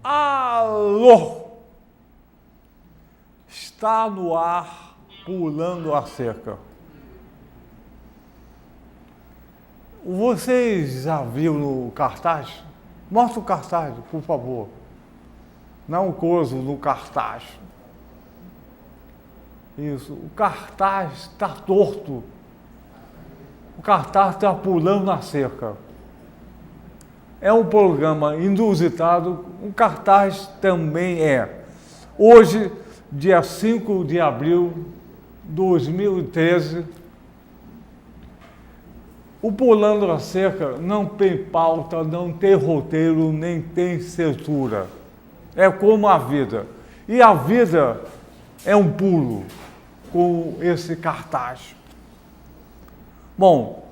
Alô! Está no ar, pulando a cerca. Vocês já viram o cartaz? Mostra o cartaz, por favor. Não o coisa no cartaz. Isso, o cartaz está torto. O cartaz está pulando na cerca. É um programa inusitado, o cartaz também é. Hoje, dia 5 de abril de 2013, o Pulando a Cerca não tem pauta, não tem roteiro, nem tem censura. É como a vida. E a vida é um pulo com esse cartaz. Bom,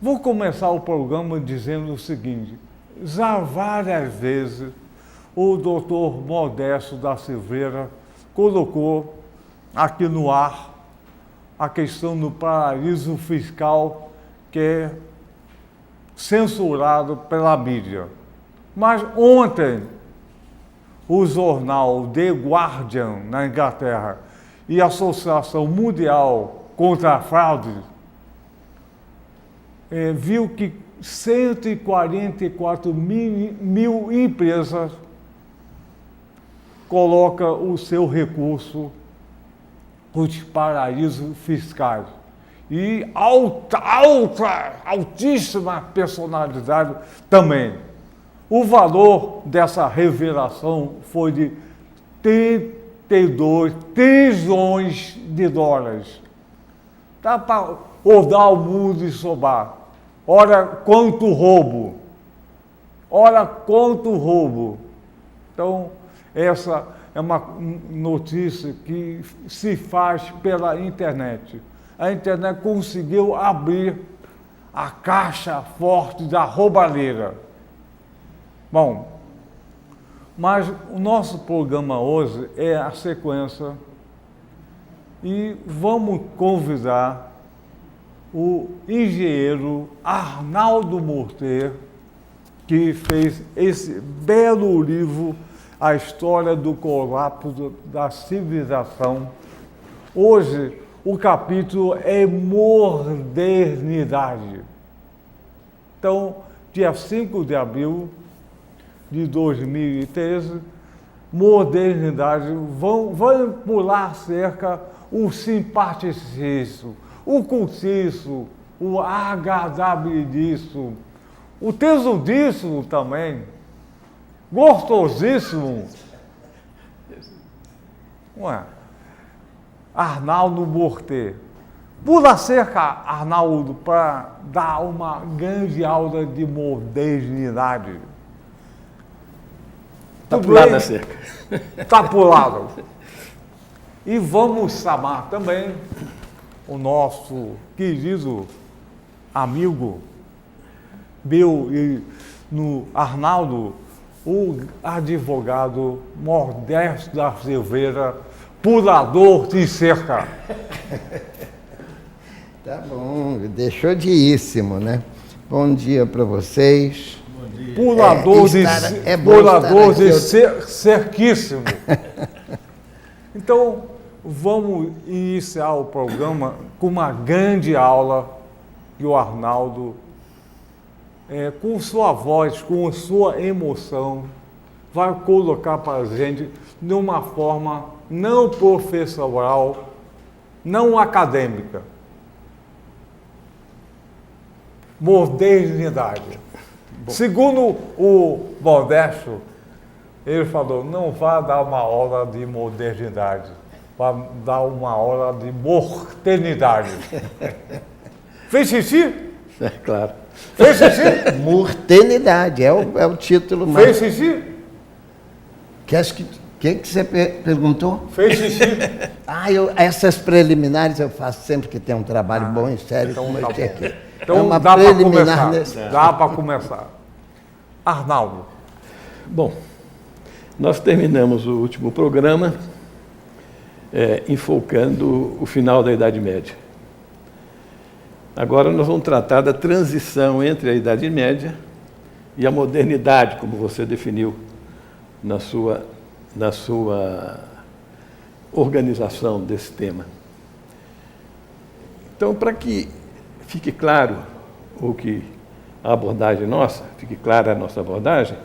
vou começar o programa dizendo o seguinte. Já várias vezes o doutor Modesto da Silveira colocou aqui no ar a questão do paraíso fiscal que é censurado pela mídia. Mas ontem, o jornal The Guardian, na Inglaterra, e a Associação Mundial contra a Fraude, viu que 144 mil empresas colocam o seu recurso nos paraísos fiscais. E altíssima personalidade também. O valor dessa revelação foi de 32 trilhões de dólares. Dá para rodar o mundo e sobar. Olha quanto roubo. Olha quanto roubo. Então, essa é uma notícia que se faz pela internet. A internet conseguiu abrir a caixa forte da roubalheira. Bom, mas o nosso programa hoje é a sequência e vamos convidar o engenheiro Arnaldo Morter, que fez esse belo livro, A História do Colapso da Civilização. Hoje, o capítulo é modernidade. Então, dia 5 de abril de 2013, modernidade, vão pular cerca o simpaticismo, o cultiço, o agradabilismo, o tesudíssimo também, gostosíssimo. Ué, Arnaldo Morter. Pula cerca, Arnaldo, para dar uma grande aula de modernidade. Está pulada a cerca. Está pulado. E vamos chamar também o nosso querido amigo, meu e no Arnaldo, o advogado Modesto da Silveira, pulador de cerca. Tá bom, deixou de íssimo, né? Bom dia para vocês. Bom dia. Pulador de cerquíssimo. Então, vamos iniciar o programa com uma grande aula que o Arnaldo, com sua voz, com sua emoção, vai colocar para a gente de uma forma não professoral, não acadêmica. Modernidade. Bom. Segundo o Modesto, ele falou, não vá dar uma aula de modernidade, vai dar uma aula de mortenidade. Fez xixi? É claro. Fez xixi? Mortenidade, é o título mais... Fez xixi? Que você perguntou? Fez xixi? Essas preliminares eu faço sempre que tem um trabalho bom e sério, então como tá esse aqui. Então é uma dá para preliminar começar. Dá para começar. Arnaldo. Bom, nós terminamos o último programa enfocando o final da Idade Média. Agora nós vamos tratar da transição entre a Idade Média e a modernidade, como você definiu na sua organização desse tema. Então, para que fique claro a abordagem nossa, fique clara a nossa abordagem,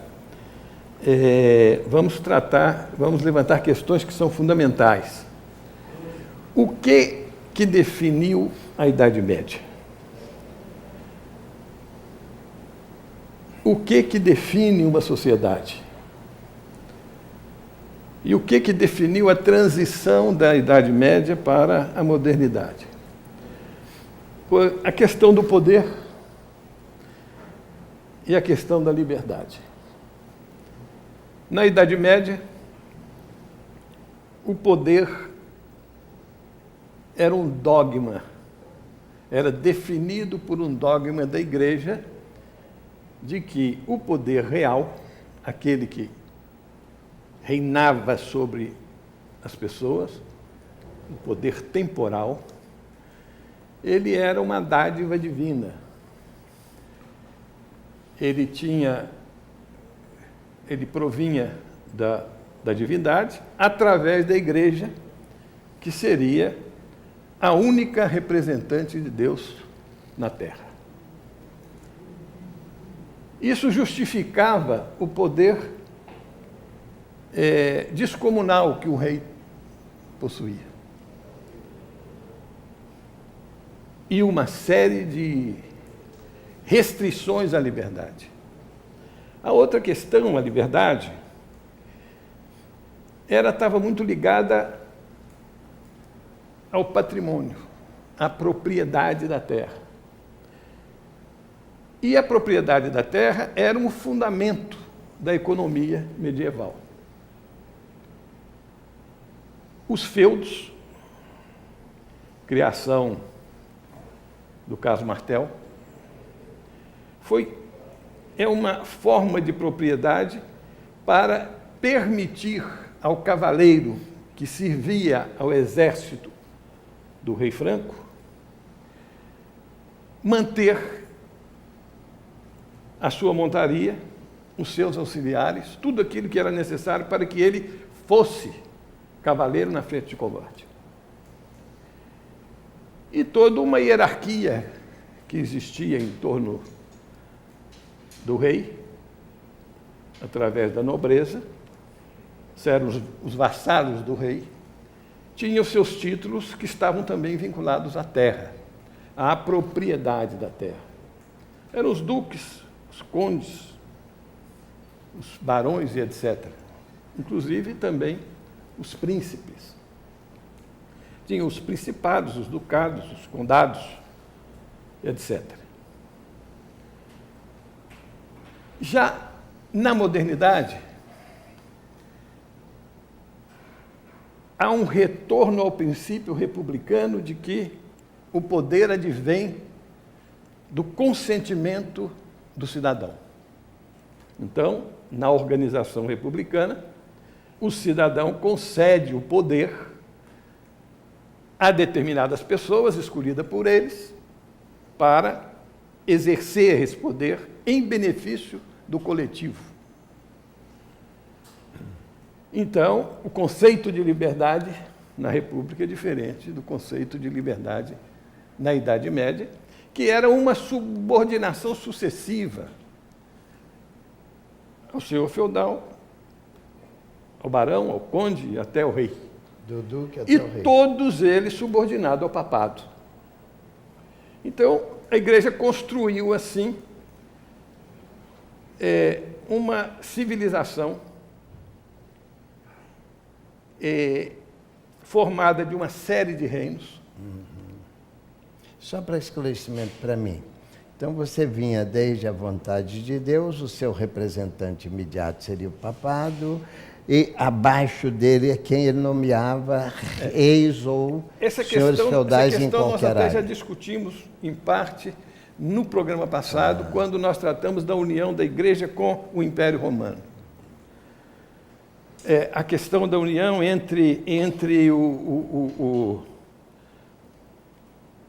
vamos levantar questões que são fundamentais. O que definiu a Idade Média? O que define uma sociedade? E o que definiu a transição da Idade Média para a modernidade? A questão do poder e a questão da liberdade. Na Idade Média, o poder era um dogma, era definido por um dogma da Igreja de que o poder real, aquele que reinava sobre as pessoas, o poder temporal, ele era uma dádiva divina. Ele provinha da divindade através da Igreja, que seria a única representante de Deus na Terra. Isso justificava o poder descomunal que o rei possuía. E uma série de restrições à liberdade. A outra questão, a liberdade, estava muito ligada ao patrimônio, à propriedade da terra. E a propriedade da terra era um fundamento da economia medieval. Os feudos, criação do Carlos Martel, é uma forma de propriedade para permitir ao cavaleiro que servia ao exército do rei Franco manter a sua montaria, os seus auxiliares, tudo aquilo que era necessário para que ele fosse cavaleiro na frente de combate. E toda uma hierarquia que existia em torno do rei, através da nobreza, eram os vassalos do rei, tinham seus títulos que estavam também vinculados à terra, à propriedade da terra. Eram os duques, os condes, os barões e etc. Inclusive também os príncipes. Tinham os principados, os ducados, os condados, etc. Já na modernidade, há um retorno ao princípio republicano de que o poder advém do consentimento do cidadão. Então, na organização republicana, o cidadão concede o poder a determinadas pessoas, escolhidas por eles, para exercer esse poder em benefício do coletivo. Então, o conceito de liberdade na República é diferente do conceito de liberdade na Idade Média, que era uma subordinação sucessiva ao senhor feudal, ao barão, ao conde e até ao rei. Do duque até o rei. E todos eles subordinados ao papado. Então, a Igreja construiu, assim, uma civilização formada de uma série de reinos. Só para esclarecimento para mim. Então, você vinha desde a vontade de Deus, o seu representante imediato seria o papado, e abaixo dele é quem ele nomeava reis ou senhores feudais em qualquer área. Nós até já discutimos, em parte, no programa passado, quando nós tratamos da união da Igreja com o Império Romano. A questão da união entre o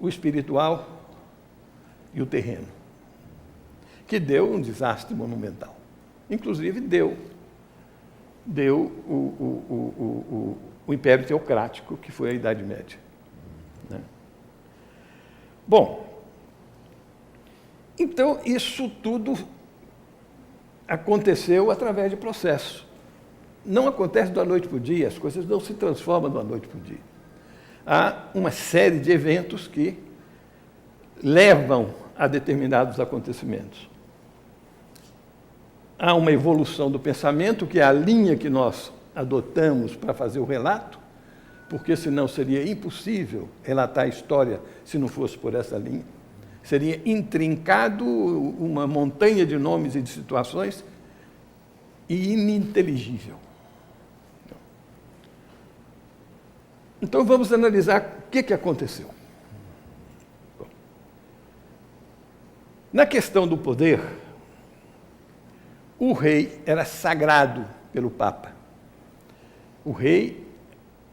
espiritual e o terreno, que deu um desastre monumental. Inclusive, deu deu o Império Teocrático, que foi a Idade Média. Né? Bom, então isso tudo aconteceu através de processo. Não acontece da noite para o dia, as coisas não se transformam da noite para o dia. Há uma série de eventos que levam a determinados acontecimentos. Há uma evolução do pensamento, que é a linha que nós adotamos para fazer o relato, porque senão seria impossível relatar a história se não fosse por essa linha. Seria intrincado, uma montanha de nomes e de situações, e ininteligível. Então vamos analisar o que aconteceu. Bom, na questão do poder, o rei era sagrado pelo Papa. O rei,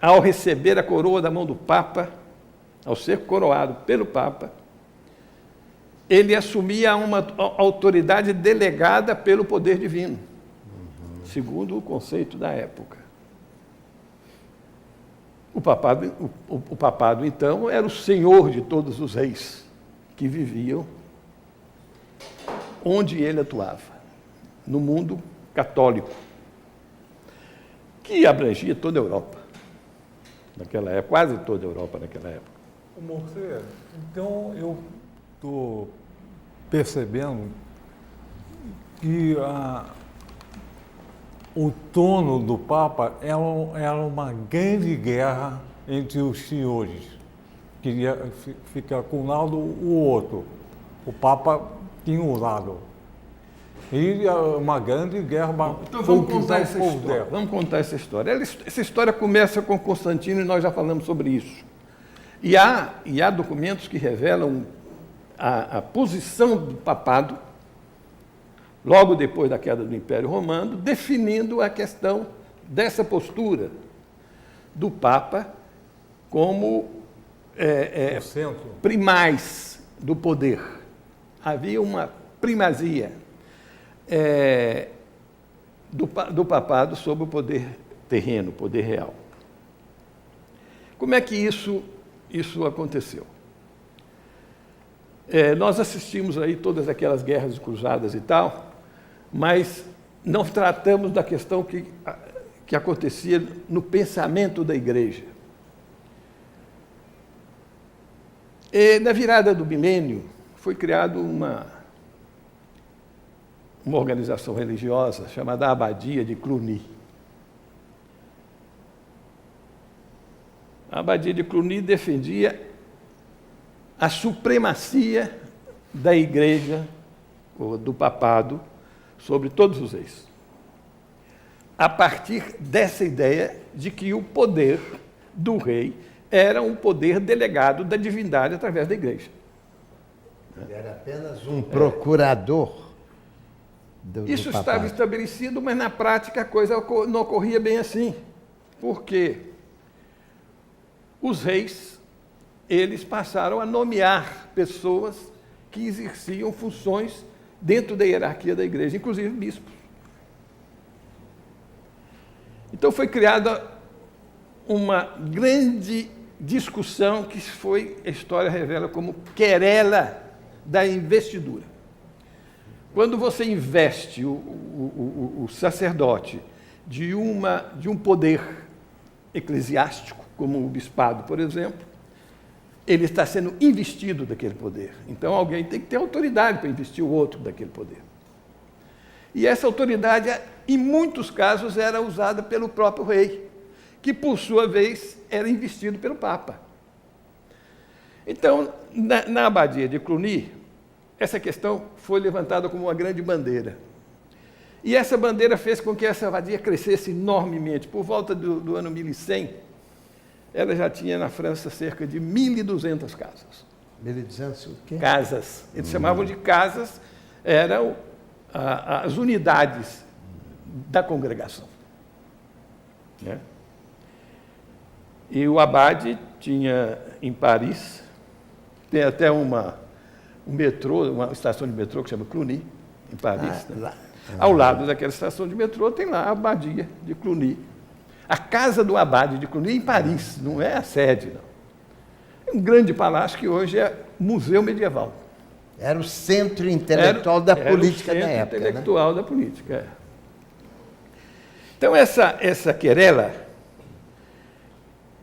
ao receber a coroa da mão do Papa, ao ser coroado pelo Papa, ele assumia uma autoridade delegada pelo poder divino, segundo o conceito da época. O papado, então, era o senhor de todos os reis que viviam onde ele atuava, no mundo católico, que abrangia toda a Europa, naquela época, quase toda a Europa naquela época. Morcego, então eu estou percebendo que o tono do Papa era uma grande guerra entre os senhores. Queria ficar com um lado ou o outro. O Papa tinha um lado. E uma grande guerra. Então vamos contar essa história. Vamos contar essa história. Essa história começa com Constantino e nós já falamos sobre isso. E há documentos que revelam a posição do papado, logo depois da queda do Império Romano, definindo a questão dessa postura do Papa como primaz do poder. Havia uma primazia do papado sobre o poder terreno, o poder real. Como é que isso aconteceu? Nós assistimos aí todas aquelas guerras de cruzadas e tal, mas não tratamos da questão que acontecia no pensamento da igreja. Na virada do milênio, foi criada uma organização religiosa chamada Abadia de Cluny. A Abadia de Cluny defendia a supremacia da igreja, ou do papado, sobre todos os reis. A partir dessa ideia de que o poder do rei era um poder delegado da divindade através da igreja. Ele era apenas um procurador do Isso papado. estava estabelecido, mas na prática a coisa não ocorria bem assim. Porque os reis, eles passaram a nomear pessoas que exerciam funções dentro da hierarquia da igreja, inclusive bispos. Então foi criada uma grande discussão que a história revela como querela da investidura. Quando você investe o sacerdote de um poder eclesiástico, como o bispado, por exemplo, ele está sendo investido daquele poder. Então, alguém tem que ter autoridade para investir o outro daquele poder. E essa autoridade, em muitos casos, era usada pelo próprio rei, que, por sua vez, era investido pelo Papa. Então, na Abadia de Cluny, essa questão foi levantada como uma grande bandeira. E essa bandeira fez com que essa abadia crescesse enormemente. Por volta do ano 1100, ela já tinha na França cerca de 1.200 casas. 1.200 o quê? Casas. Eles chamavam de casas, eram as unidades da congregação. Né? E o abade tinha em Paris, tem até um metrô, uma estação de metrô que chama Cluny, em Paris. Né? Ao lado daquela estação de metrô tem lá a abadia de Cluny. A casa do abade de Cluny em Paris, não é a sede, não. É um grande palácio que hoje é museu medieval. Era o centro intelectual da política da época. Era o centro intelectual da política, é. Então, essa querela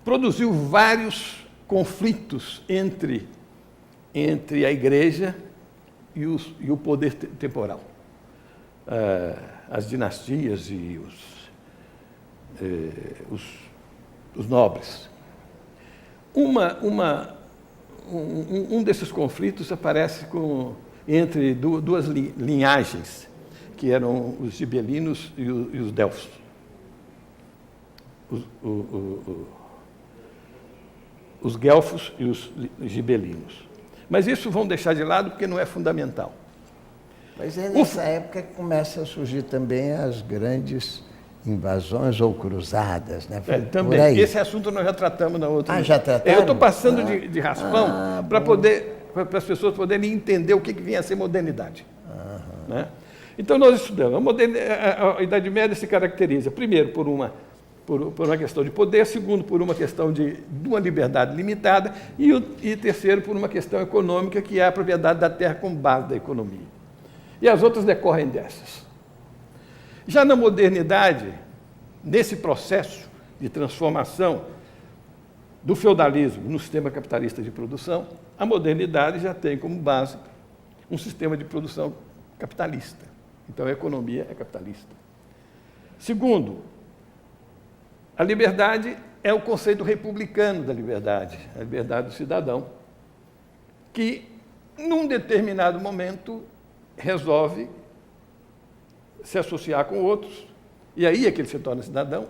produziu vários conflitos entre a igreja e o poder temporal. As dinastias e os nobres. Um desses conflitos aparece entre duas linhagens, que eram os gibelinos e os delfos. Os guelfos e os gibelinos. Mas isso vão deixar de lado porque não é fundamental. Mas é nessa época que começa a surgir também as grandes invasões ou cruzadas, né? Também. Esse assunto nós já tratamos na outra. Já tratamos? Eu estou passando de raspão para as pessoas poderem entender o que vinha a ser modernidade. Né? Então, nós estudamos. A Idade Média se caracteriza, primeiro, por uma questão de poder, segundo, por uma questão de uma liberdade limitada, e terceiro, por uma questão econômica, que é a propriedade da terra como base da economia. E as outras decorrem dessas. Já na modernidade, nesse processo de transformação do feudalismo no sistema capitalista de produção, a modernidade já tem como base um sistema de produção capitalista. Então, a economia é capitalista. Segundo, a liberdade é o conceito republicano da liberdade, a liberdade do cidadão, que, num determinado momento, resolve se associar com outros, e aí é que ele se torna cidadão,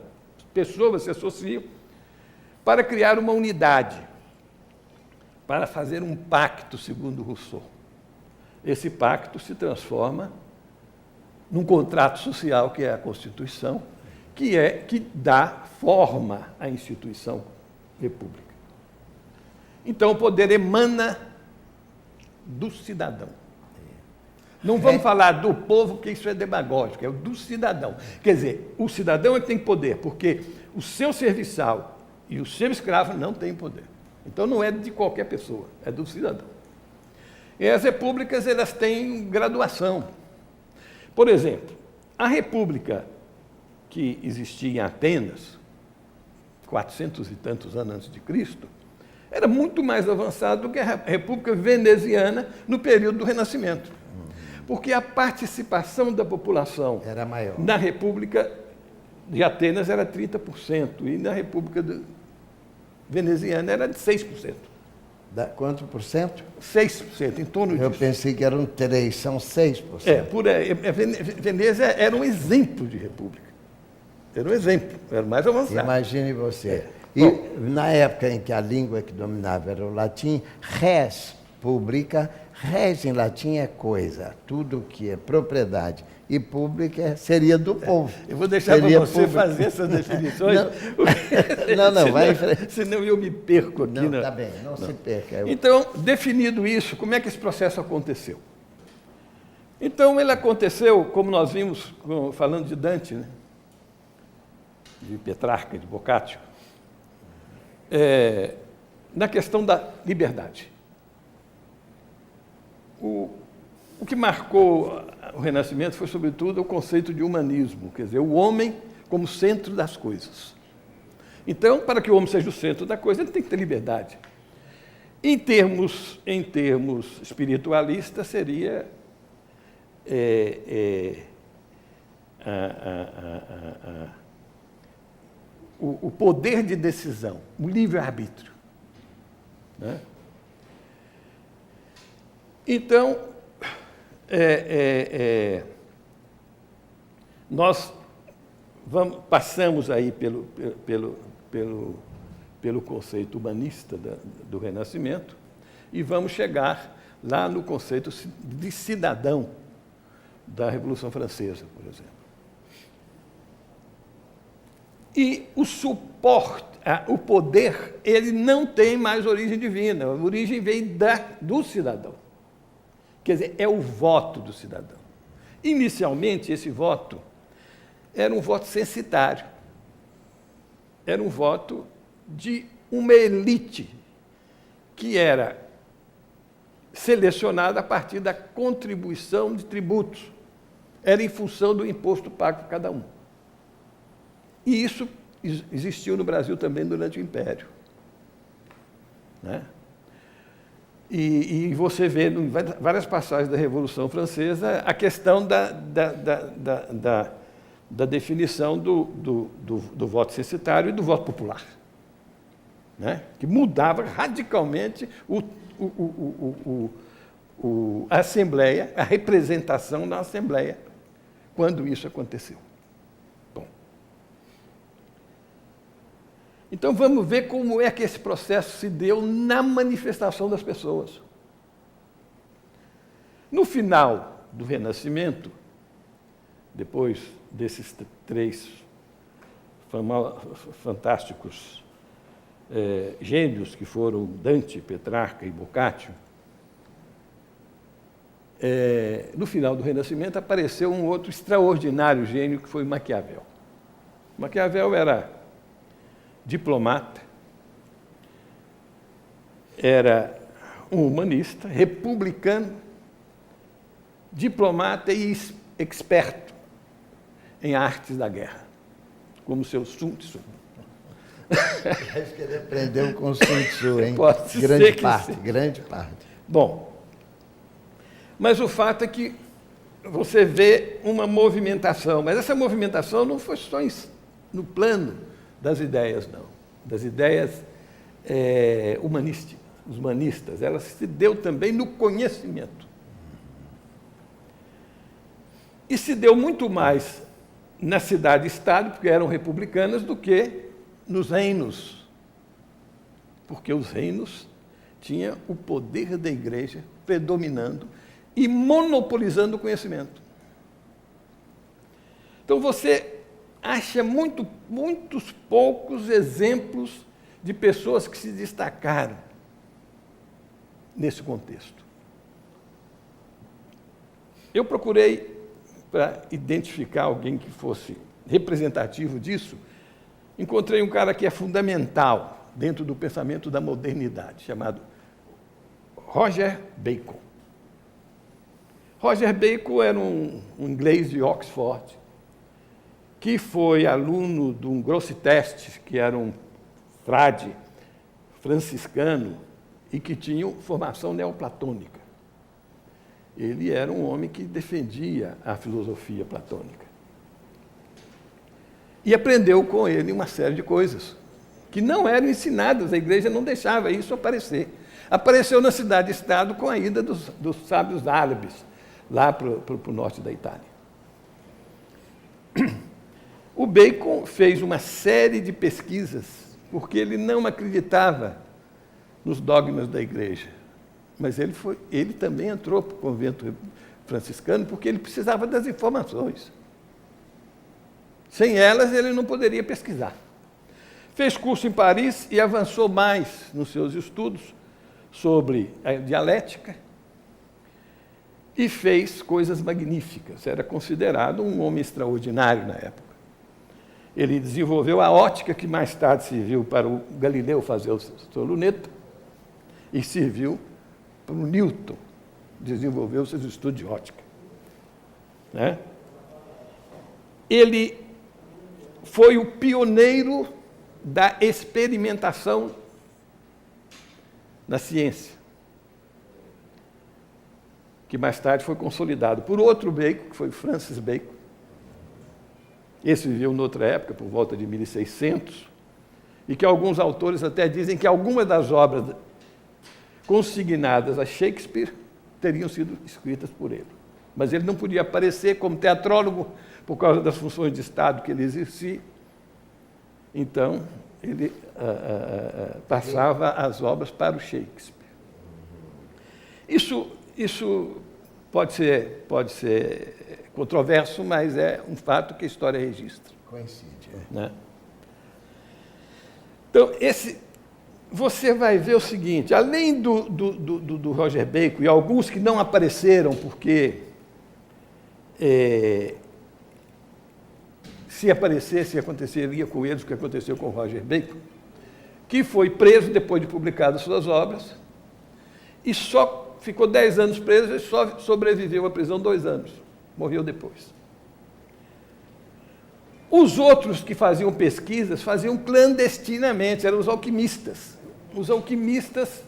pessoas se associam para criar uma unidade, para fazer um pacto, segundo Rousseau. Esse pacto se transforma num contrato social, que é a Constituição, que dá forma à instituição república. Então, o poder emana do cidadão. Não vamos falar do povo, porque isso é demagógico, é o do cidadão. Quer dizer, o cidadão é que tem poder, porque o seu serviçal e o seu escravo não têm poder. Então, não é de qualquer pessoa, é do cidadão. E as repúblicas, elas têm graduação. Por exemplo, a república que existia em Atenas, 400 e tantos anos antes de Cristo, era muito mais avançada do que a República Veneziana no período do Renascimento. Porque a participação da população era maior. Na República de Atenas era 30%, e na República Veneziana era de 6%. Quanto por cento? 6%, em torno disso. Eu pensei que eram 3%, são 6%. Por aí. Veneza era um exemplo de república. Era um exemplo, era mais avançado. Imagine você. Bom, na época em que a língua que dominava era o latim, res publica, res em latim é coisa, tudo que é propriedade e pública seria do povo. Eu vou deixar para você fazer essas definições. Não, vai em frente. Senão eu me perco aqui. Não, tá bem, não se perca. Então, definido isso, como é que esse processo aconteceu? Então, ele aconteceu, como nós vimos falando de Dante, né? De Petrarca, de Boccaccio, na questão da liberdade. O que marcou o Renascimento foi, sobretudo, o conceito de humanismo, quer dizer, o homem como centro das coisas. Então, para que o homem seja o centro da coisa, ele tem que ter liberdade. Em termos espiritualistas, seria o poder de decisão, o livre-arbítrio. Né? Então, nós passamos aí pelo conceito humanista do Renascimento e vamos chegar lá no conceito de cidadão da Revolução Francesa, por exemplo. E o suporte, o poder, ele não tem mais origem divina, a origem vem do cidadão. Quer dizer, é o voto do cidadão. Inicialmente, esse voto era um voto censitário. Era um voto de uma elite que era selecionada a partir da contribuição de tributos. Era em função do imposto pago por cada um. E isso existiu no Brasil também durante o Império. Né? E você vê em várias passagens da Revolução Francesa a questão da definição do voto censitário e do voto popular, né? Que mudava radicalmente a Assembleia, a representação na Assembleia, quando isso aconteceu. Bom. Então, vamos ver como é que esse processo se deu na manifestação das pessoas. No final do Renascimento, depois desses três fantásticos gênios que foram Dante, Petrarca e Boccaccio, no final do Renascimento apareceu um outro extraordinário gênio que foi Maquiavel. Maquiavel era diplomata, era um humanista, republicano, diplomata e experto em artes da guerra, como seu Sun Tzu. Acho que ele aprendeu com o Sun Tzu, hein? Pode grande ser que parte, sim. grande parte. Bom, mas o fato é que você vê uma movimentação, mas essa movimentação não foi só no plano das ideias, não. Das ideias humanistas. Ela se deu também no conhecimento. E se deu muito mais na cidade-estado, porque eram republicanas, do que nos reinos. Porque os reinos tinham o poder da igreja predominando e monopolizando o conhecimento. Então, você acha muitos poucos exemplos de pessoas que se destacaram nesse contexto. Eu procurei, para identificar alguém que fosse representativo disso, encontrei um cara que é fundamental dentro do pensamento da modernidade, chamado Roger Bacon. Roger Bacon era um inglês de Oxford, que foi aluno de um Grosseteste, que era um frade franciscano e que tinha formação neoplatônica. Ele era um homem que defendia a filosofia platônica. E aprendeu com ele uma série de coisas que não eram ensinadas, a igreja não deixava isso aparecer. Apareceu na cidade-estado com a ida dos sábios árabes, lá para o norte da Itália. O Bacon fez uma série de pesquisas, porque ele não acreditava nos dogmas da igreja. Mas ele também entrou para o convento franciscano porque ele precisava das informações. Sem elas, ele não poderia pesquisar. Fez curso em Paris e avançou mais nos seus estudos sobre a dialética e fez coisas magníficas. Era considerado um homem extraordinário na época. Ele desenvolveu a ótica que mais tarde serviu para o Galileu fazer o seu luneta e serviu para o Newton desenvolver os seus estudos de ótica. Né? Ele foi o pioneiro da experimentação na ciência, que mais tarde foi consolidado por outro Bacon, que foi Francis Bacon. Esse viveu noutra época, por volta de 1600, e que alguns autores até dizem que algumas das obras consignadas a Shakespeare teriam sido escritas por ele. Mas ele não podia aparecer como teatrólogo por causa das funções de Estado que ele exercia. Então, ele passava as obras para o Shakespeare. Isso pode ser controverso, mas é um fato que a história registra. Coincide. Né? Então, você vai ver o seguinte, além do Roger Bacon e alguns que não apareceram porque se aparecesse, aconteceria com eles o que aconteceu com Roger Bacon, que foi preso depois de publicar suas obras e só ficou 10 anos preso e só sobreviveu à prisão 2 anos. Morreu depois. Os outros que faziam pesquisas faziam clandestinamente, eram os alquimistas. Os alquimistas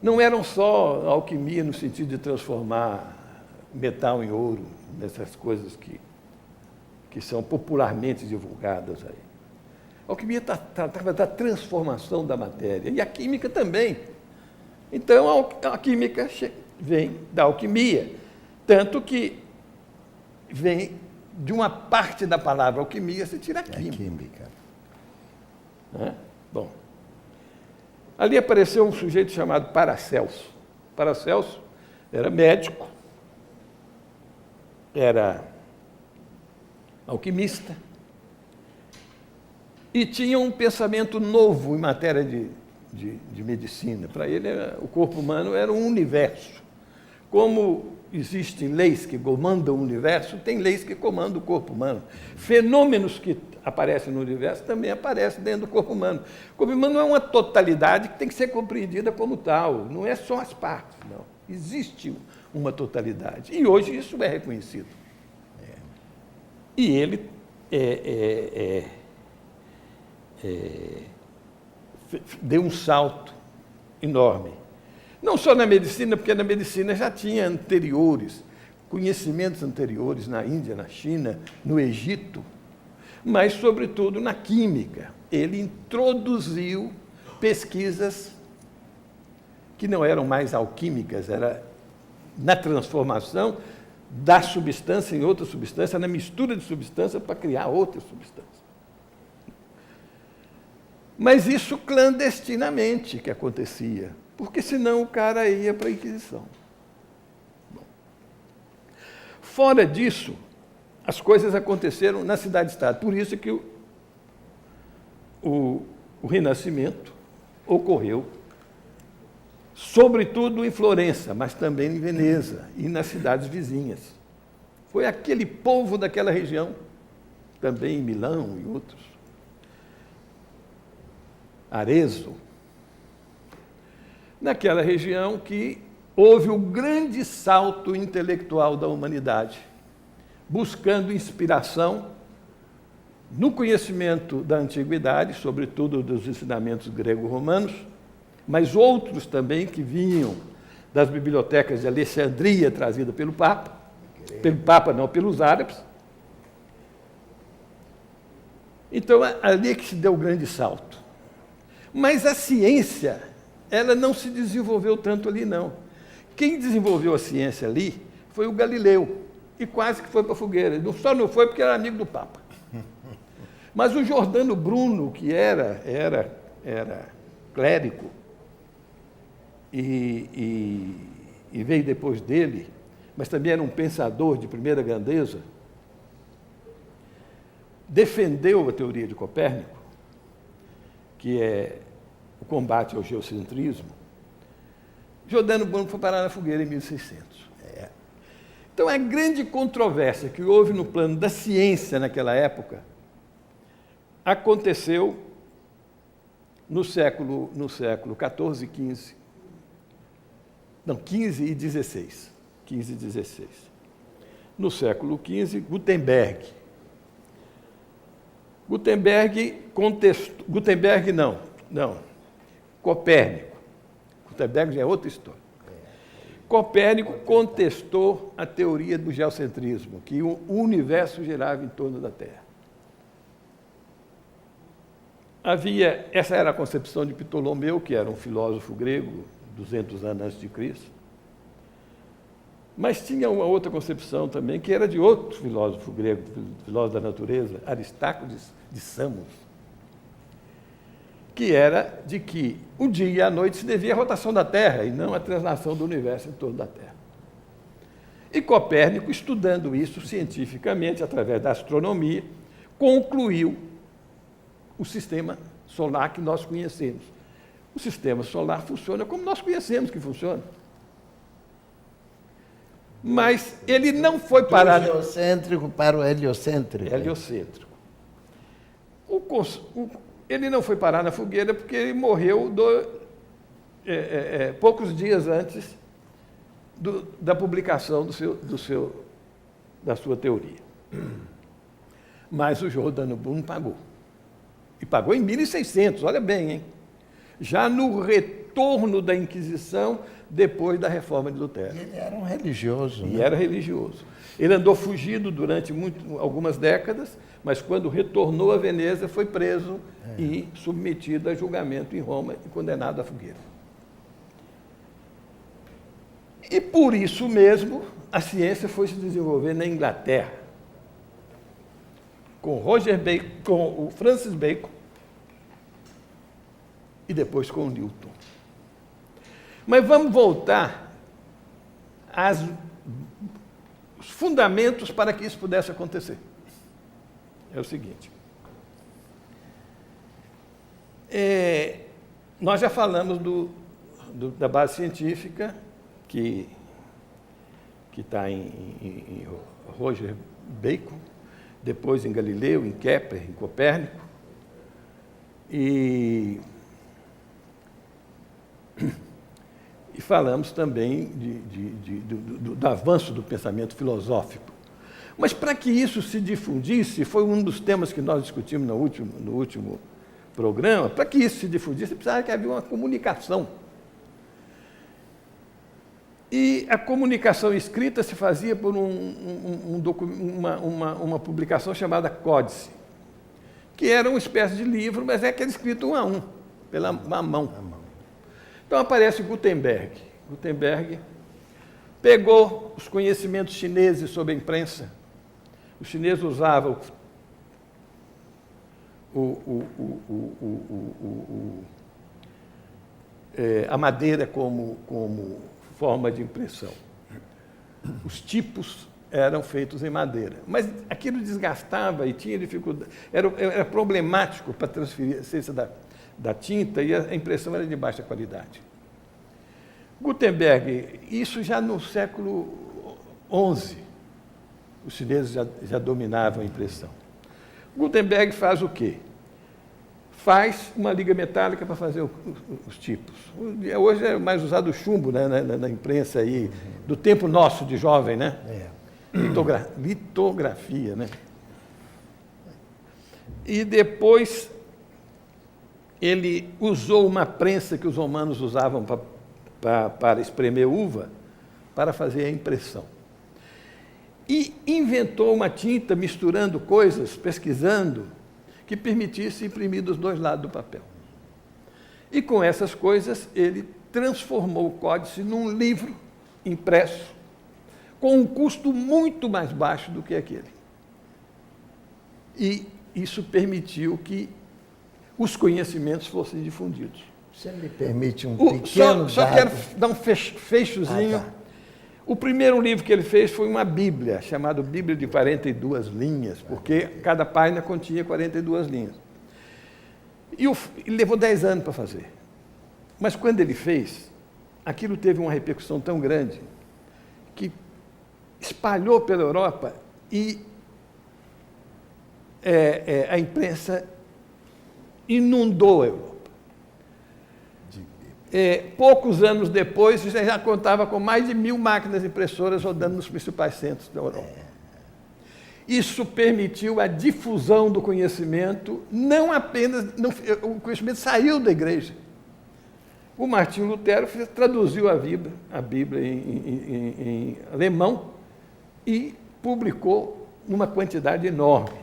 não eram só alquimia no sentido de transformar metal em ouro, nessas coisas que são popularmente divulgadas aí. A alquimia tratava da transformação da matéria, e a química também. Então, a química vem da alquimia, tanto que vem de uma parte da palavra alquimia, se tira a química. Bom, ali apareceu um sujeito chamado Paracelso. Paracelso era médico, era alquimista e tinha um pensamento novo em matéria de medicina. Para ele, o corpo humano era um universo. Como existem leis que comandam o universo, tem leis que comandam o corpo humano. Fenômenos que aparecem no universo também aparecem dentro do corpo humano. O corpo humano não é uma totalidade que tem que ser compreendida como tal, não é só as partes, não. Existe uma totalidade. E hoje isso é reconhecido. E ele deu um salto enorme. Não só na medicina, porque na medicina já tinha conhecimentos anteriores na Índia, na China, no Egito, mas, sobretudo, na química. Ele introduziu pesquisas que não eram mais alquímicas, era na transformação da substância em outra substância, na mistura de substância para criar outra substância. Mas isso clandestinamente que acontecia, porque senão o cara ia para a Inquisição. Bom, fora disso, as coisas aconteceram na cidade-estado. Por isso que o Renascimento ocorreu, sobretudo em Florença, mas também em Veneza e nas cidades vizinhas. Foi aquele povo daquela região, também em Milão e outros, Arezzo, naquela região que houve o grande salto intelectual da humanidade, buscando inspiração no conhecimento da antiguidade, sobretudo dos ensinamentos grego-romanos, mas outros também que vinham das bibliotecas de Alexandria, trazida pelo Papa, pelos árabes. Então, ali é que se deu o grande salto. Mas a ciência, ela não se desenvolveu tanto ali, não. Quem desenvolveu a ciência ali foi o Galileu, e quase que foi para a fogueira. Só não foi porque era amigo do Papa. Mas o Giordano Bruno, que era clérigo, e veio depois dele, mas também era um pensador de primeira grandeza, defendeu a teoria de Copérnico, que é o combate ao geocentrismo. Giordano Bruno foi parar na fogueira em 1600. Então, a grande controvérsia que houve no plano da ciência naquela época aconteceu no século XIV e XV. Não, XV e XVI. XV e XVI. No século XV, Gutenberg. Copérnico. Gutenberg já é outra história. Copérnico contestou a teoria do geocentrismo, que o universo girava em torno da Terra. Essa era a concepção de Ptolomeu, que era um filósofo grego, 200 anos antes de Cristo. Mas tinha uma outra concepção também, que era de outro filósofo grego, filósofo da natureza, Aristarco de Samos, que era de que o dia e a noite se devia à rotação da Terra e não à translação do universo em torno da Terra. E Copérnico, estudando isso cientificamente, através da astronomia, concluiu o sistema solar que nós conhecemos. O sistema solar funciona como nós conhecemos que funciona. Mas ele não foi parar... Do geocêntrico para o heliocêntrico. Heliocêntrico. Ele não foi parar na fogueira porque ele morreu poucos dias antes da publicação da sua teoria. Mas o Giordano Bruno pagou. E pagou em 1600, olha bem, hein? Já no retorno da Inquisição, depois da reforma de Lutero. Ele era um religioso. E era religioso. Ele andou fugido durante algumas décadas, mas quando retornou a Veneza, foi preso e submetido a julgamento em Roma e condenado à fogueira. E por isso mesmo, a ciência foi se desenvolver na Inglaterra, com o Francis Bacon e depois com o Newton. Mas vamos voltar aos fundamentos para que isso pudesse acontecer. É o seguinte. Nós já falamos da base científica, que está em Roger Bacon, depois em Galileu, em Kepler, em Copérnico. E falamos também do avanço do pensamento filosófico. Mas para que isso se difundisse, foi um dos temas que nós discutimos no último programa, para que isso se difundisse, precisava que havia uma comunicação. E a comunicação escrita se fazia por uma publicação chamada Códice, que era uma espécie de livro, mas é aquele escrito um a um, pela mão. Então aparece Gutenberg. Gutenberg pegou os conhecimentos chineses sobre a imprensa. Os chineses usavam a madeira como forma de impressão. Os tipos eram feitos em madeira, mas aquilo desgastava e tinha dificuldade, era problemático para transferir a essência da tinta e a impressão era de baixa qualidade. Gutenberg, isso já no século XI, os chineses já dominavam a impressão. Gutenberg faz o quê? Faz uma liga metálica para fazer os tipos. Hoje é mais usado o chumbo, né, na imprensa aí, do tempo nosso de jovem, né? Litografia, né? E depois ele usou uma prensa que os romanos usavam para espremer uva, para fazer a impressão. E inventou uma tinta misturando coisas, pesquisando, que permitisse imprimir dos dois lados do papel. E com essas coisas, ele transformou o Códice num livro impresso, com um custo muito mais baixo do que aquele. E isso permitiu que os conhecimentos fossem difundidos. Você me permite um pequeno Só quero dar um fechozinho. O primeiro livro que ele fez foi uma Bíblia, chamada Bíblia de 42 linhas, porque cada página continha 42 linhas. E ele levou 10 anos para fazer. Mas quando ele fez, aquilo teve uma repercussão tão grande que espalhou pela Europa e a imprensa inundou a Europa. Poucos anos depois, já contava com mais de 1000 máquinas impressoras rodando nos principais centros da Europa. Isso permitiu a difusão do conhecimento, não apenas... o conhecimento saiu da igreja. O Martinho Lutero traduziu a Bíblia em alemão e publicou numa quantidade enorme.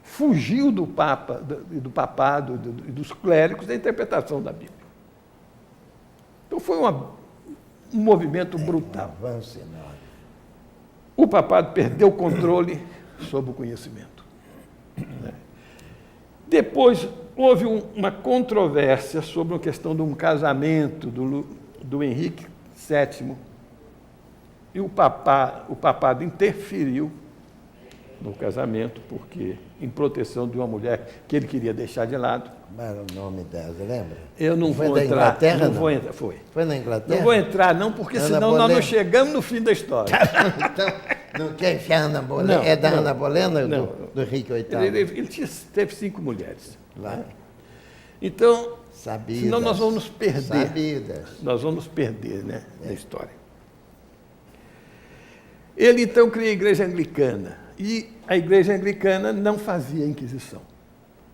Fugiu do papado e dos clérigos da interpretação da Bíblia. Então foi um movimento brutal. Um avanço enorme. O papado perdeu o controle sobre o conhecimento. Depois houve uma controvérsia sobre a questão de um casamento do Henrique VII, e o papado interferiu no casamento, porque em proteção de uma mulher que ele queria deixar de lado. Como era o nome dela, lembra? Eu não Foi vou da entrar. Inglaterra, Não não? vou entrar. Foi. Foi na Inglaterra? Não vou entrar, não, porque Ana senão nós Bolena. não chegamos no fim da história. Então, não quer enfiar Ana Bolena? Não, É da não. Ana Bolena, Não. do Henrique VIII? Ele teve 5 mulheres. Vai. Então, Sabidas. senão nós vamos nos perder. Sabidas. Nós vamos nos perder, né, na história. Ele, então, cria a igreja anglicana. E a igreja anglicana não fazia Inquisição.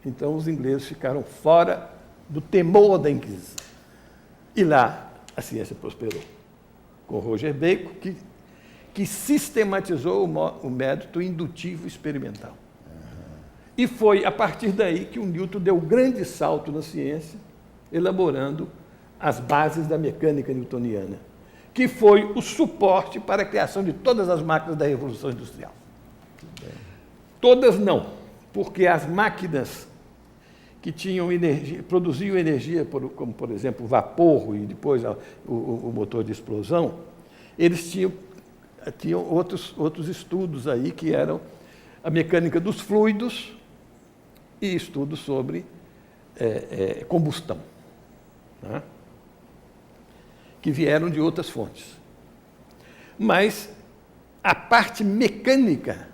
Então, os ingleses ficaram fora do temor da Inquisição. E lá, a ciência prosperou. Com Roger Bacon, que sistematizou o método indutivo experimental. E foi a partir daí que o Newton deu um grande salto na ciência, elaborando as bases da mecânica newtoniana, que foi o suporte para a criação de todas as máquinas da Revolução Industrial. Todas não, porque as máquinas que tinham energia, produziam energia, como por exemplo o vapor e depois o motor de explosão, eles tinham outros estudos aí que eram a mecânica dos fluidos e estudos sobre combustão, né? Que vieram de outras fontes. Mas a parte mecânica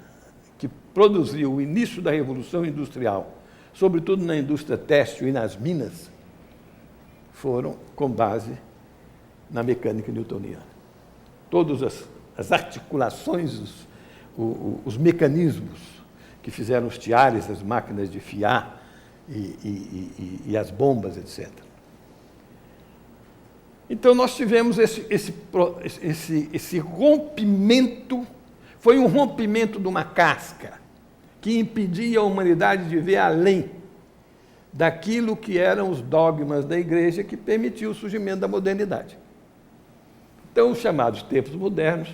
que produziu o início da Revolução Industrial, sobretudo na indústria têxtil e nas minas, foram com base na mecânica newtoniana. Todas as articulações, os mecanismos que fizeram os tiares, as máquinas de fiar e as bombas, etc. Então, nós tivemos esse rompimento, foi um rompimento de uma casca que impedia a humanidade de ver além daquilo que eram os dogmas da igreja que permitiu o surgimento da modernidade. Então, os chamados tempos modernos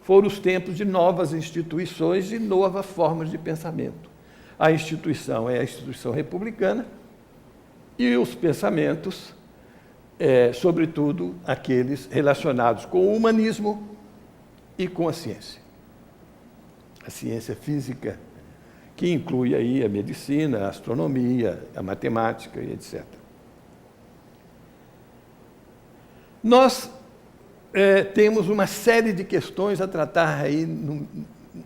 foram os tempos de novas instituições e novas formas de pensamento. A instituição é a instituição republicana e os pensamentos, sobretudo, aqueles relacionados com o humanismo e com a ciência física, que inclui aí a medicina, a astronomia, a matemática e etc. Nós temos uma série de questões a tratar aí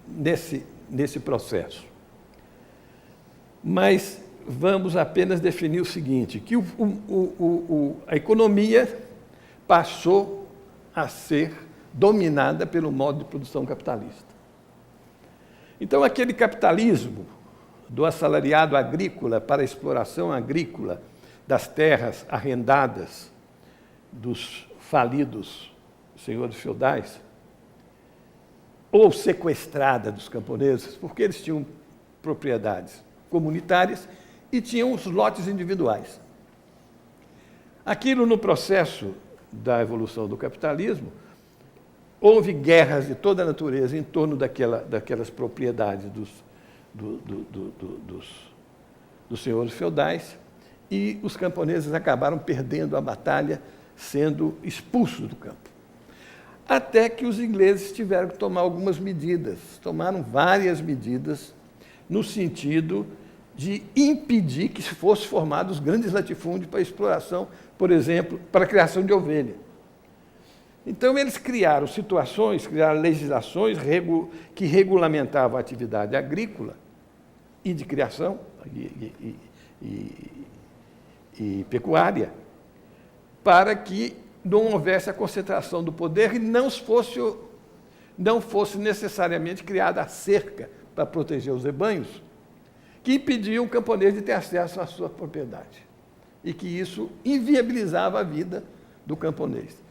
nesse processo. Mas vamos apenas definir o seguinte, que a economia passou a ser dominada pelo modo de produção capitalista. Então, aquele capitalismo do assalariado agrícola para a exploração agrícola das terras arrendadas dos falidos senhores feudais, ou sequestrada dos camponeses, porque eles tinham propriedades comunitárias e tinham os lotes individuais. Aquilo, no processo da evolução do capitalismo, houve guerras de toda a natureza em torno daquelas propriedades dos senhores feudais, e os camponeses acabaram perdendo a batalha, sendo expulsos do campo. Até que os ingleses tiveram que tomar algumas medidas, tomaram várias medidas no sentido de impedir que fossem formados grandes latifúndios para exploração, por exemplo, para a criação de ovelha. Então, eles criaram situações, criaram legislações que regulamentavam a atividade agrícola e de criação e pecuária, para que não houvesse a concentração do poder e não fosse necessariamente criada a cerca para proteger os rebanhos, que impediam o camponês de ter acesso à sua propriedade e que isso inviabilizava a vida do camponês.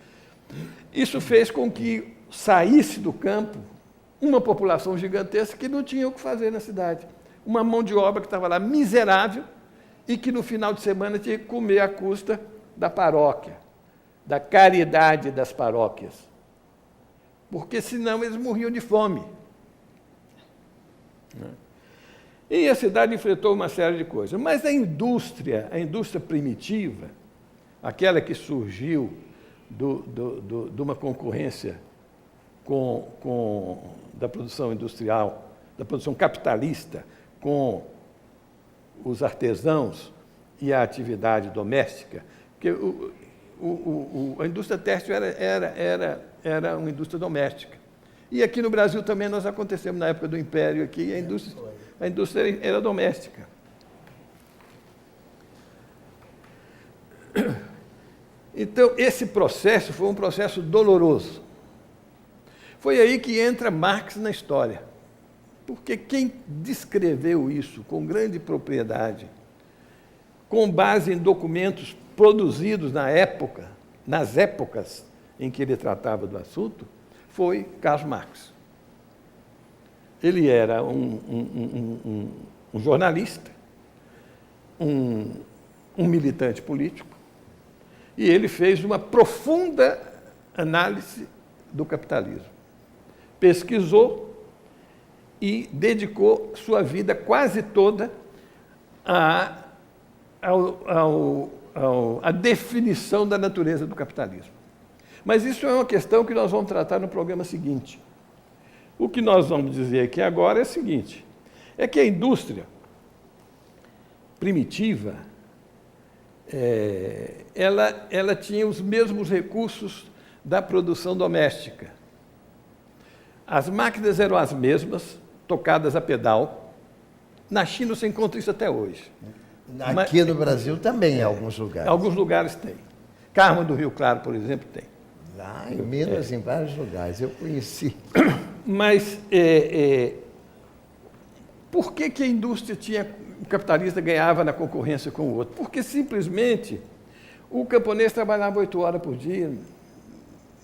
Isso fez com que saísse do campo uma população gigantesca que não tinha o que fazer na cidade. Uma mão de obra que estava lá miserável e que no final de semana tinha que comer à custa da paróquia, da caridade das paróquias, porque senão eles morriam de fome. E a cidade enfrentou uma série de coisas. Mas a indústria primitiva, aquela que surgiu de uma concorrência da produção industrial, da produção capitalista com os artesãos e a atividade doméstica, porque a indústria têxtil era uma indústria doméstica. E aqui no Brasil também nós acontecemos na época do Império, aqui a indústria era doméstica. Então, esse processo foi um processo doloroso. Foi aí que entra Marx na história. Porque quem descreveu isso com grande propriedade, com base em documentos produzidos na época, nas épocas em que ele tratava do assunto, foi Karl Marx. Ele era um jornalista, um militante político, e ele fez uma profunda análise do capitalismo. Pesquisou e dedicou sua vida quase toda à definição da natureza do capitalismo. Mas isso é uma questão que nós vamos tratar no programa seguinte. O que nós vamos dizer aqui agora é o seguinte, é que a indústria primitiva, ela tinha os mesmos recursos da produção doméstica. As máquinas eram as mesmas, tocadas a pedal. Na China você encontra isso até hoje. Aqui no Brasil também, em alguns lugares. Alguns lugares tem. Carmo do Rio Claro, por exemplo, tem. Lá em Minas, em vários lugares, eu conheci. Mas por que a indústria o capitalista ganhava na concorrência com o outro? Porque simplesmente o camponês trabalhava 8 horas por dia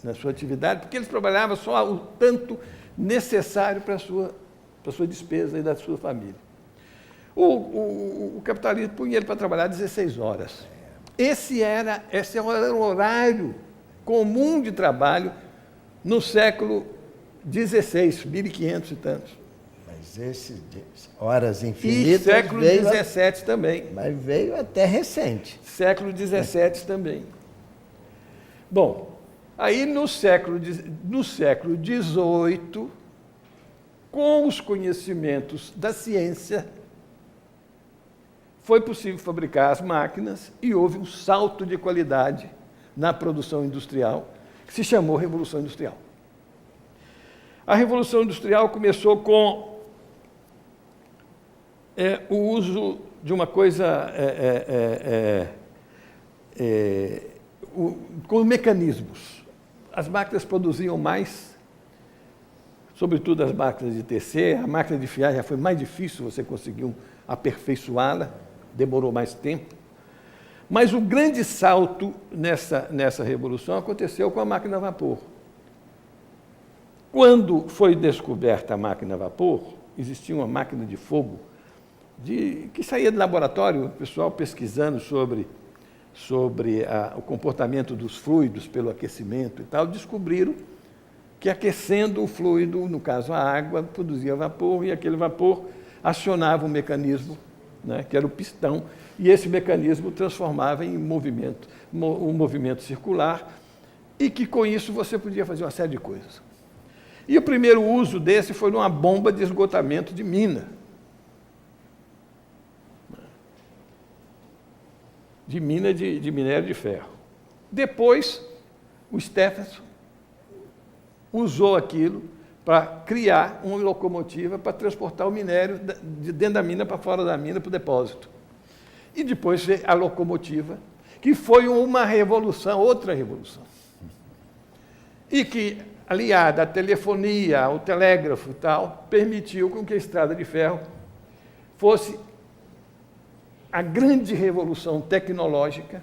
na sua atividade, porque eles trabalhavam só o tanto necessário para a sua despesa e da sua família. O capitalismo punha ele para trabalhar 16 horas. Esse era o horário comum de trabalho no século XVI, 1500 e tantos. Mas esses horas infinitas. E século XVII também. Mas veio até recente. Século XVII também. Bom, aí no século XVIII, com os conhecimentos da ciência, foi possível fabricar as máquinas e houve um salto de qualidade na produção industrial, que se chamou Revolução Industrial. A Revolução Industrial começou com o uso de uma coisa, com mecanismos. As máquinas produziam mais, sobretudo as máquinas de tecer. A máquina de fiar já foi mais difícil, você conseguiu aperfeiçoá-la, demorou mais tempo. Mas o grande salto nessa revolução aconteceu com a máquina a vapor. Quando foi descoberta a máquina a vapor, existia uma máquina de fogo que saía do laboratório, o pessoal pesquisando sobre o comportamento dos fluidos pelo aquecimento e tal, descobriram que aquecendo o fluido, no caso a água, produzia vapor, e aquele vapor acionava um mecanismo, né, que era o pistão, e esse mecanismo transformava em movimento, um movimento circular, e que com isso você podia fazer uma série de coisas. E o primeiro uso desse foi numa bomba de esgotamento de mina. De mina de minério de ferro. Depois, o Stephenson usou aquilo para criar uma locomotiva para transportar o minério de dentro da mina para fora da mina para o depósito. E depois veio a locomotiva, que foi uma revolução, outra revolução. E que, aliada à telefonia, ao telégrafo e tal, permitiu com que a estrada de ferro fosse a grande revolução tecnológica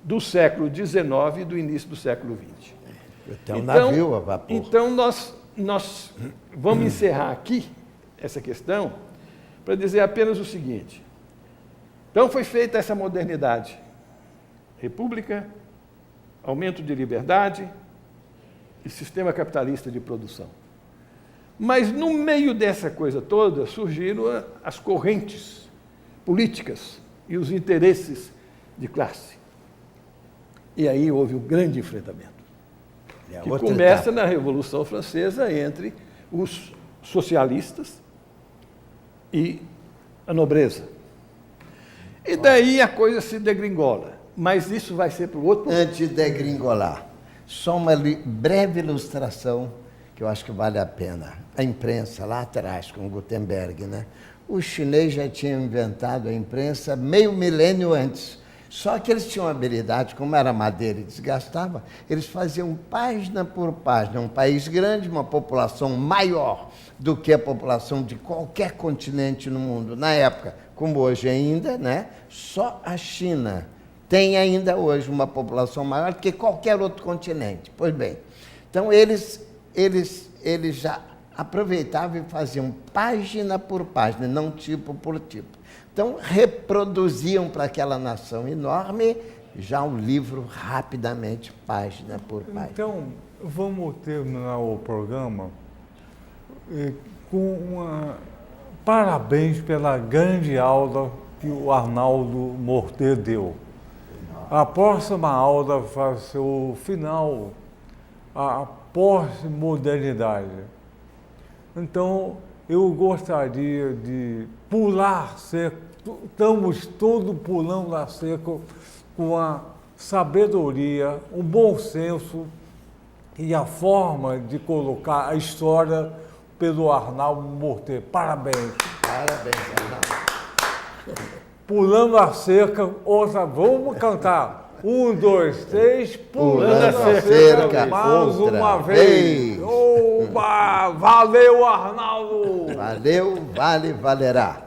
do século XIX e do início do século XX. Tem um navio a vapor. Então, nós vamos encerrar aqui essa questão para dizer apenas o seguinte. Então, foi feita essa modernidade. República, aumento de liberdade e sistema capitalista de produção. Mas, no meio dessa coisa toda, surgiram as correntes políticas e os interesses de classe. E aí houve um grande enfrentamento. Que começa na Revolução Francesa entre os socialistas e a nobreza. E daí a coisa se degringola. Mas isso vai ser para o outro... Antes de degringolar, só uma breve ilustração que eu acho que vale a pena. A imprensa, lá atrás, com Gutenberg, né? O chinês já tinha inventado a imprensa meio milênio antes. Só que eles tinham habilidade, como era madeira e desgastava, eles faziam página por página. Um país grande, uma população maior do que a população de qualquer continente no mundo. Na época, como hoje ainda, né? Só a China tem ainda hoje uma população maior do que qualquer outro continente. Pois bem, então eles já aproveitavam e faziam página por página, não tipo por tipo. Então, reproduziam para aquela nação enorme já um livro rapidamente, página por página. Então, vamos terminar o programa com parabéns pela grande aula que o Arnaldo Morter deu. A próxima aula vai ser o final, a pós-modernidade. Então, eu gostaria de pular cerca, estamos todos pulando a cerca com a sabedoria, o bom senso e a forma de colocar a história pelo Arnaldo Morter. Parabéns. Parabéns, Arnaldo. Pulando a cerca, outra, vamos cantar. 1, 2, 3, pulando a cerca, mais uma vez. Oba! Valeu, Arnaldo! Valeu, vale, valerá.